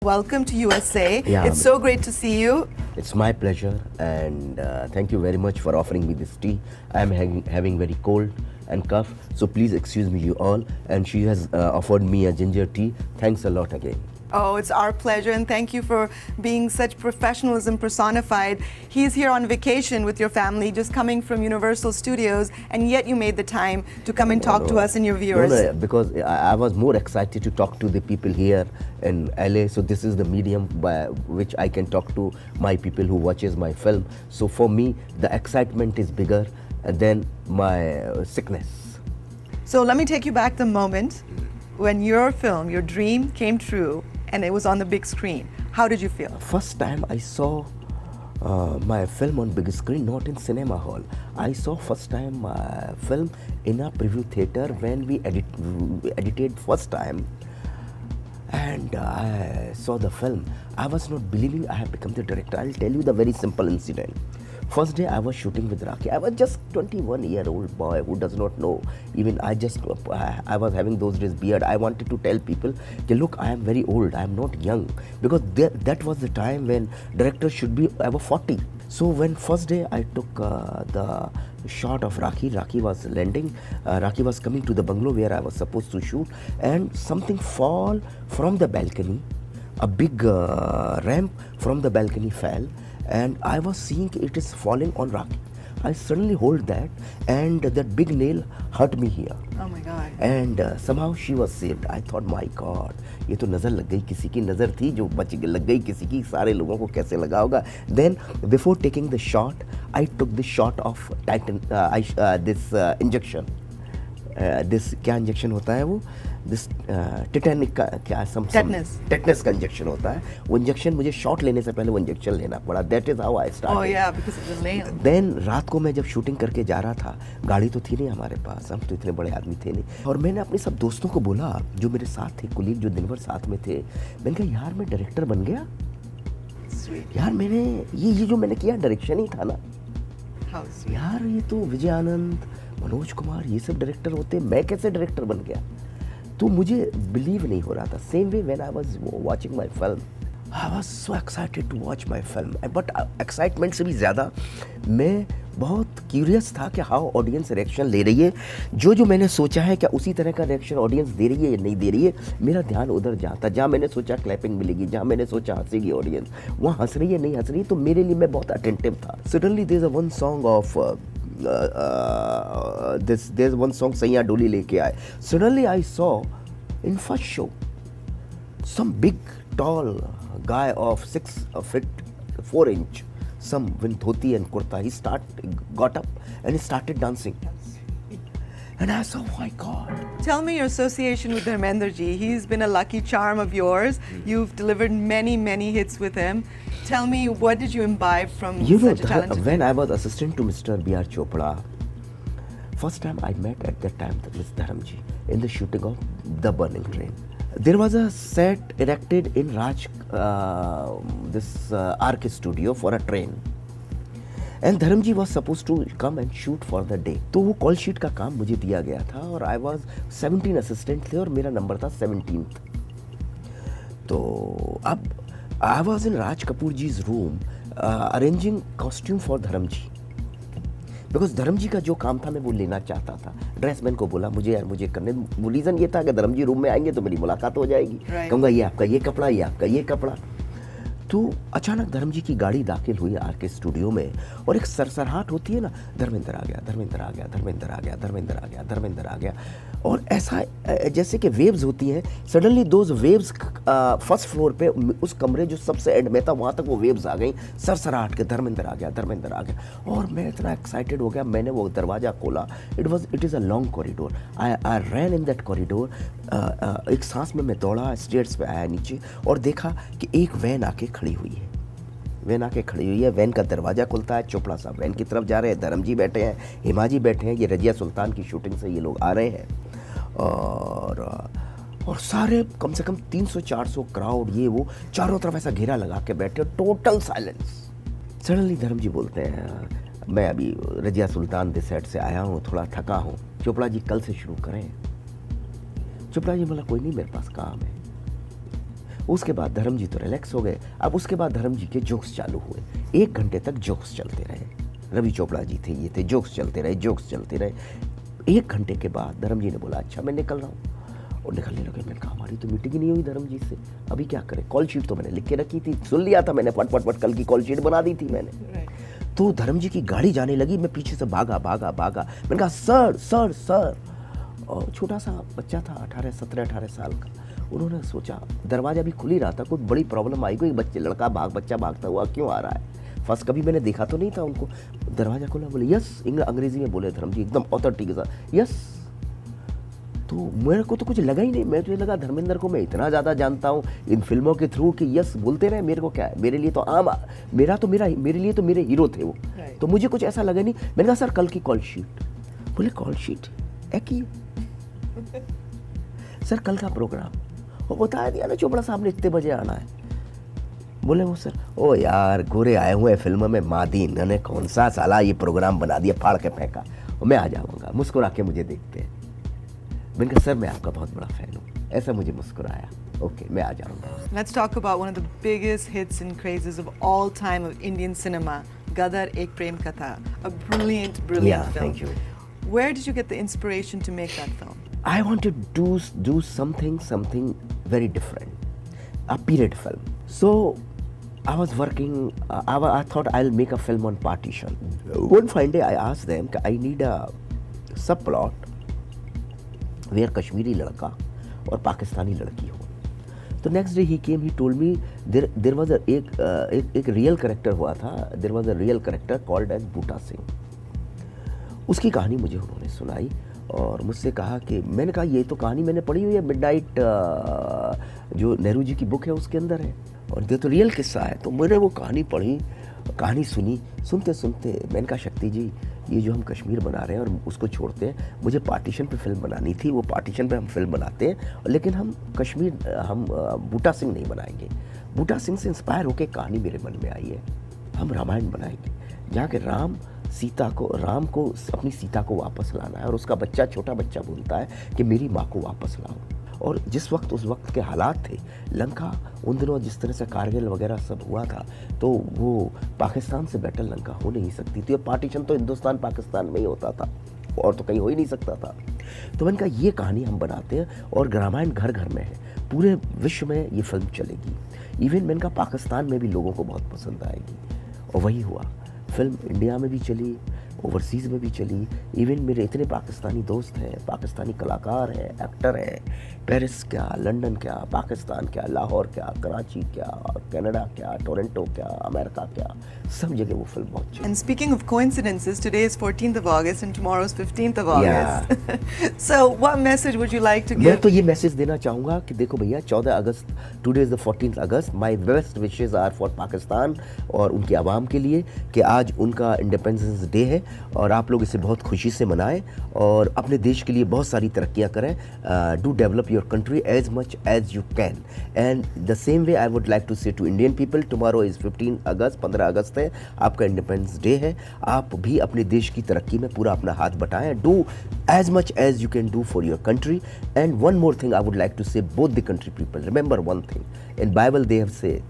Welcome to USA. Yeah, It's so great to see you. it's my pleasure, and thank you very much for offering me this tea. I am having very cold and cough, so please excuse me, you all. And she has offered me a ginger tea. Thanks a lot again. Oh, it's our pleasure, and thank you for being such professionalism personified. He's here on vacation with your family, just coming from Universal Studios, and yet you made the time to come and talk to us and your viewers. No, because I was more excited to talk to the people here in LA. So this is the medium by which I can talk to my people who watches my film. So for me, the excitement is bigger than my sickness. So let me take you back the moment when your film, your dream, came true, and it was on the big screen. How did you feel? First time I saw my film on big screen, not in cinema hall. I saw first time my film in a preview theater when we edited first time, and I saw the film. I was not believing I have become the director. I'll tell you the very simple incident. First day I was shooting with Rakhi. I was just 21-year-old boy who does not know. Even I was having those days beard. I wanted to tell people, okay, look, I am very old. I am not young, because that was the time when directors should be over 40. So when first day I took the shot of Rakhi was landing. Rakhi was coming to the bungalow where I was supposed to shoot, and something fall from the balcony. A big ramp from the balcony fell, and I was seeing it is falling on Rakhi. I suddenly hold that, and that big nail hurt me here. Oh my God. And somehow she was saved. I thought, my God, ये तो नज़र लग गई, किसी की नज़र थी जो लग गई किसी की, सारे लोगों को कैसे लगा होगा. Then before taking the shot, I took the shot of this injection. This क्या इंजेक्शन होता है वो? दिस टिटेनिक का क्या टेटनस का इंजेक्शन होता है. वो इंजेक्शन मुझे शॉट लेने से पहले वो इंजेक्शन लेना पड़ा. That is how I started. Oh yeah, because of the nail. Then रात को मैं जब शूटिंग करके जा रहा था, गाड़ी तो थी नहीं हमारे पास, हम तो इतने बड़े आदमी थे नहीं, और मैंने अपने सब दोस्तों को बोला जो मेरे साथ थे, कुलीग जो दिन भर साथ में थे, मैंने कहा यार मैं डायरेक्टर बन गया. Sweet. यार मैंने ये जो मैंने किया डायरेक्शन ही था ना. How sweet. यार ये तो विजय आनंद, मनोज कुमार, ये सब डायरेक्टर होते, मैं कैसे डायरेक्टर बन गया. तो मुझे बिलीव नहीं हो रहा था. Same way when I was watching my film, I was so excited to watch my film. But excitement से भी ज़्यादा मैं बहुत क्यूरियस था कि हाउ ऑडियंस रिएक्शन ले रही है. जो मैंने सोचा है क्या उसी तरह का रिएक्शन ऑडियंस दे रही है या नहीं दे रही है. मेरा ध्यान उधर जाता. जहाँ मैंने सोचा क्लैपिंग मिलेगी, जहाँ मैंने सोचा हंसेगी ऑडियंस, वहाँ हंस रही है नहीं हंस रही है. तो मेरे लिए मैं बहुत अटेंटिव था. Suddenly there is one song of there's one song सैया डोली लेके आए. Suddenly I saw in first show some big tall guy of 6 feet 4 inch, some with dhoti and kurta. He got up and he started dancing. And I said, oh my God. Tell me your association with Dharmenderji. He's been a lucky charm of yours. You've delivered many, many hits with him. Tell me, what did you imbibe from such a talented when I was assistant to Mr. B.R. Chopra, first time I met at that time Ms. Dharamji in the shooting of The Burning Train. There was a set erected in RK studio for a train. And Dharamji was supposed to come and shoot for the day. तो वो call sheet का काम मुझे दिया गया था, और I was 17 assistant थे और मेरा नंबर था 17th. तो अब I was in Raj Kapoor ji's room arranging costume for Dharamji. Because Dharamji का जो काम था मैं वो लेना चाहता था. ड्रेसमैन को बोला मुझे मुझे करने. वो रीज़न ये था कि धर्मजी रूम में आएंगे तो मेरी मुलाकात हो जाएगी. कहूँगा ये आपका ये कपड़ा, ये आपका ये कपड़ा. तो अचानक धर्मजी की गाड़ी दाखिल हुई आरके स्टूडियो में, और एक सरसराहट होती है ना, धर्मेंद्र आ गया, धर्मेंद्र आ गया, धर्मेंद्र आ गया, धर्मेंद्र आ गया, धर्मेंद्र आ गया. और ऐसा जैसे कि वेव्स होती हैं. Suddenly those waves first floor पे उस कमरे जो सबसे एंड में था वहाँ तक वो वेव्स आ गई सरसराहट के, धर्मेंद्र आ गया, धर्मेंद्र आ गया. और मैं इतना एक्साइटेड हो गया, मैंने वो दरवाज़ा खोला. It is a long corridor. I ran in that corridor. एक सांस में मैं दौड़ा, स्टेयर्स पे आया नीचे, और देखा कि एक वैन आके खड़ी हुई है. वैन आके खड़ी हुई है, वैन का दरवाज़ा खुलता है, चोपड़ा साहब वैन की तरफ जा रहे हैं, धर्मजी बैठे हैं, हिमाजी बैठे हैं, ये रजिया सुल्तान की शूटिंग से ये लोग आ रहे हैं. और सारे कम से कम 300-400 क्राउड, ये वो चारों तरफ ऐसा घेरा लगा के बैठे, टोटल साइलेंस. सडनली धर्मजी बोलते हैं, मैं अभी रजिया सुल्तान दिस साइड से आया हूँ, थोड़ा थका हूँ, चोपड़ा जी कल से शुरू करें. चोपड़ा जी बोला कोई नहीं, मेरे पास काम है. उसके बाद धर्म जी तो रिलैक्स हो गए। अब उसके बाद धर्म जी के जोक्स चालू हुए। 1 घंटे तक जोक्स चलते रहे। रवि चोपड़ा जी थे, ये थे, जोक्स चलते रहे। 1 घंटे के बाद धर्म जी ने बोला अच्छा मैं निकल रहा हूँ। और निकलने लगे। मैंने कहा हमारी तो मीटिंग ही नहीं हुई धर्म जी से, अभी क्या करें। कॉल शीट तो मैंने लिख के रखी थी, सुन लिया था मैंने, फट कल की कॉल शीट बना दी थी मैंने। तो धर्म जी की गाड़ी जाने लगी, मैं पीछे से भागा। मैंने कहा सर। और छोटा सा बच्चा था 17-18 साल का। उन्होंने सोचा दरवाजा भी खुल ही रहा था, कोई बड़ी प्रॉब्लम आई, कोई बच्चा भागता हुआ क्यों आ रहा है। फर्स्ट कभी मैंने देखा तो नहीं था उनको। दरवाजा खोला, बोले यस, अंग्रेजी में बोले धर्म जी एकदम ऑथेंटिक के साथ, यस। तो मेरे को तो कुछ लगा ही नहीं। मैं तो ये लगा धर्मेंद्र को मैं इतना ज़्यादा जानता हूँ इन फिल्मों के थ्रू कि यस बोलते रहे, मेरे को क्या है, मेरे लिए तो आम, मेरे लिए तो मेरे हीरो थे वो। तो मुझे कुछ ऐसा लगा नहीं। मैंने कहा सर कल की कॉल शीट। बोले कॉल शीट है की सर कल का प्रोग्राम, वो बताया दिया ना चोपड़ा साहब ने इतने बजे आना है। बोले वो सर, ओ यार गोरे आए हुए फिल्म में मादी, इन्होंने कौन सा साला ये प्रोग्राम बना दिया, फाड़ के फेंका, मैं आ जाऊँगा। मुस्कुरा के मुझे देखते हैं। मैंने कहा सर मैं आपका बहुत बड़ा फैन हूँ, ऐसा मुझे मुस्कुराया। ओके मैं आ जाऊँगा। Let's talk about one of the biggest hits and crazes of all time of Indian cinema, Gadar Ek Prem Katha, a brilliant Yeah, film. thank you. Where did you get the inspiration to make that film? I wanted to do something very different, a period film. So I was working, I thought I'll make a film on partition. One fine day I asked them, I need a subplot where Kashmiri लड़का और पाकिस्तानी लड़की हो। तो next day he came, he told me there was एक real character हुआ था, there was a real character called as Boota Singh. उसकी कहानी मुझे उन्होंने सुनाई और मुझसे कहा कि, मैंने कहा ये तो कहानी मैंने पढ़ी हुई है, मिडनाइट जो नेहरू जी की बुक है उसके अंदर है, और ये तो रियल किस्सा है। तो मैंने वो कहानी पढ़ी, कहानी सुनी, सुनते मैंने कहा शक्ति जी ये जो हम कश्मीर बना रहे हैं और उसको छोड़ते हैं, मुझे पार्टीशन पे फिल्म बनानी थी, वो पार्टीशन पे हम फिल्म बनाते हैं, लेकिन हम कश्मीर, हम बूटा सिंह नहीं बनाएंगे। बूटा सिंह से इंस्पायर होकर कहानी मेरे मन में आई है, हम रामायण बनाएंगे जहाँ के राम को अपनी सीता को वापस लाना है, और उसका बच्चा, छोटा बच्चा बोलता है कि मेरी माँ को वापस लाओ। और जिस वक्त उस वक्त के हालात थे, लंका उन दिनों जिस तरह से कारगिल वगैरह सब हुआ था, तो वो पाकिस्तान से बेटर लंका हो नहीं सकती थी। और पार्टीशन तो हिंदुस्तान पाकिस्तान में ही होता था, और तो कहीं हो ही नहीं सकता था। तो मैंने कहा ये कहानी हम बनाते हैं, और रामायण घर घर में है, पूरे विश्व में ये फिल्म चलेगी। इवन मैंने कहा पाकिस्तान में भी लोगों को बहुत पसंद आएगी, और वही हुआ। फिल्म इंडिया में भी चली, ओवरसीज़ में भी चली। इवन मेरे इतने पाकिस्तानी दोस्त हैं, पाकिस्तानी कलाकार हैं, एक्टर हैं, पेरिस क्या, लंदन क्या, पाकिस्तान क्या, लाहौर क्या, कराची क्या, कनाडा क्या, टोरंटो क्या, अमेरिका क्या, सब जगह वो फिल्म बहुत चली। And speaking of coincidences, today is 14th of August and tomorrow is 15th of August. So what message would you like to मैं give? तो ये मैसेज देना चाहूँगा कि देखो भैया 14 अगस्त, today is the 14th August, my best wishes are for Pakistan और उनकी आवाम के लिए, कि आज उनका इंडिपेंडेंस डे है, और आप लोग इसे बहुत खुशी से मनाएं और अपने देश के लिए बहुत सारी तरक्कियाँ करें। Do develop your country as much as you can, and the same way I would like to say to Indian people, tomorrow is 15 अगस्त है, आपका इंडिपेंडेंस डे है। आप भी अपने देश की तरक्की में पूरा अपना हाथ बटाएं, do as much as you can do for your country. And one more thing I would like to say, both the country people, remember one thing, in Bible they have said,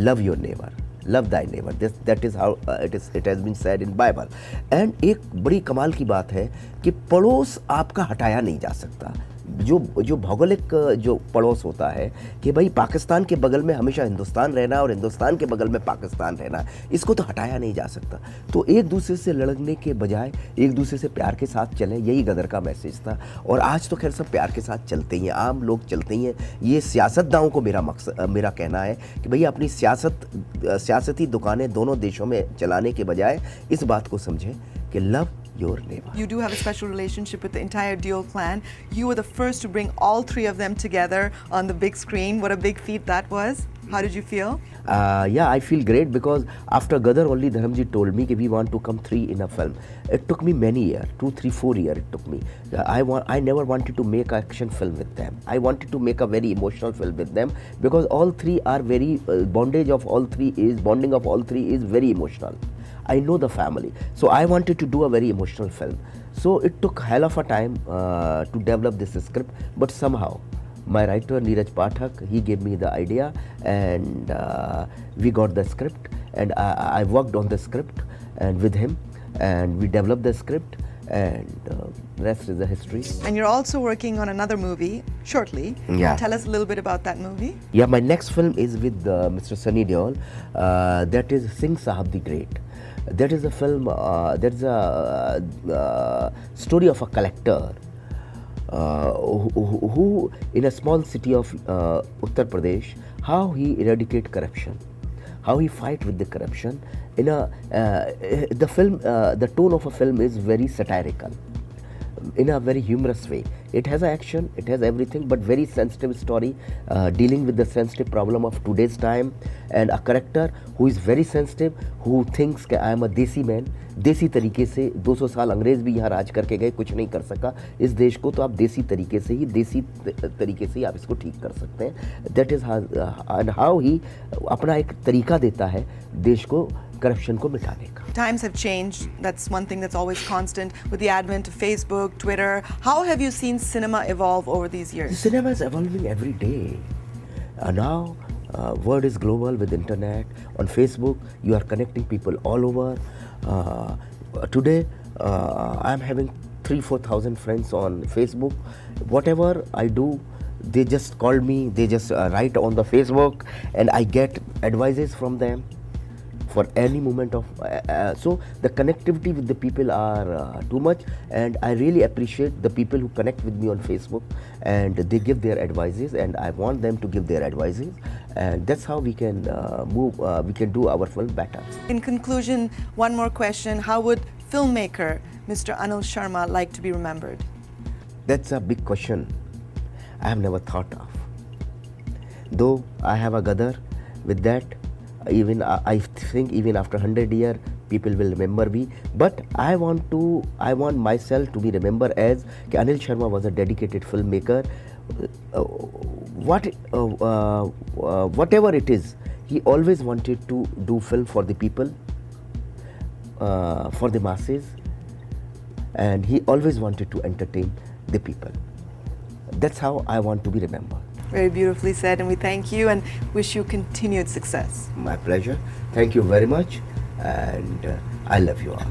love your neighbor, love thy neighbor. That is how it has been said in Bible. And एक बड़ी कमाल की बात है कि पड़ोस आपका हटाया नहीं जा सकता। जो भौगोलिक जो पड़ोस होता है कि भाई पाकिस्तान के बगल में हमेशा हिंदुस्तान रहना और हिंदुस्तान के बगल में पाकिस्तान रहना, इसको तो हटाया नहीं जा सकता। तो एक दूसरे से लड़ने के बजाय एक दूसरे से प्यार के साथ चलें, यही गदर का मैसेज था। और आज तो खैर सब प्यार के साथ चलते ही हैं, आम लोग चलते ही हैं। ये सियासतदानों को मेरा कहना है कि भैया अपनी सियासती दुकानें दोनों देशों में चलाने के बजाय इस बात को समझें कि love your neighbor. You do have a special relationship with the entire Deol clan. You were the first to bring all three of them together on the big screen. What a big feat that was. How did you feel? Yeah, I feel great because after Gadar only Dharamji told me that we want to come 3 in a film. It took me many years, 2, 3, 4 years it took me. I never wanted to make an action film with them. I wanted to make a very emotional film with them because all three are very, bonding of all three is very emotional. I know the family. So I wanted to do a very emotional film. So it took hell of a time to develop this script, but somehow My writer Neeraj Pathak, he gave me the idea, and we got the script, and I worked on the script and with him, and we developed the script, and rest is the history. And you're also working on another movie shortly. Yeah. Tell us a little bit about that movie. Yeah, my next film is with Mr. Sunny Deol. That is Singh Sahab the Great. That is a film. That is a story of a collector who in a small city of Uttar Pradesh, how he eradicate corruption, how he fight with the corruption. In a the film, the tone of a film is very satirical, in a very humorous way. It has action, it has everything, but very sensitive story, dealing with the sensitive problem of today's time, and a character who is very sensitive, who thinks कि I am a देसी man, देसी तरीके से 200 साल अंग्रेज भी यहाँ राज करके गए, कुछ नहीं कर सका इस देश को, तो आप देसी तरीके से ही आप इसको ठीक कर सकते हैं. That is how he अपना एक तरीका देता है देश को करप्शन को मिटाने का. Times have changed. That's one thing that's always constant with the advent of Facebook, Twitter. How have you seen cinema evolve over these years? Cinema is evolving every day. Now, world is global with internet. On Facebook, you are connecting people all over. Today, I'm having 3,000-4,000 friends on Facebook. Whatever I do, they just call me. They just write on the Facebook, and I get advices from them for any moment of so the connectivity with the people are too much, and I really appreciate the people who connect with me on Facebook, and they give their advices, and I want them to give their advices, and that's how we can we can do our film better. In conclusion, one more question. How would filmmaker Mr. Anil Sharma like to be remembered? That's a big question I have never thought of, though I have a gadar with that. Even I think even after 100 years people will remember me, but I want myself to be remembered as Anil Sharma was a dedicated filmmaker. Whatever it is, he always wanted to do film for the people, for the masses, and he always wanted to entertain the people. That's how I want to be remembered. Very beautifully said, and we thank you and wish you continued success. My pleasure. Thank you very much, and I love you all.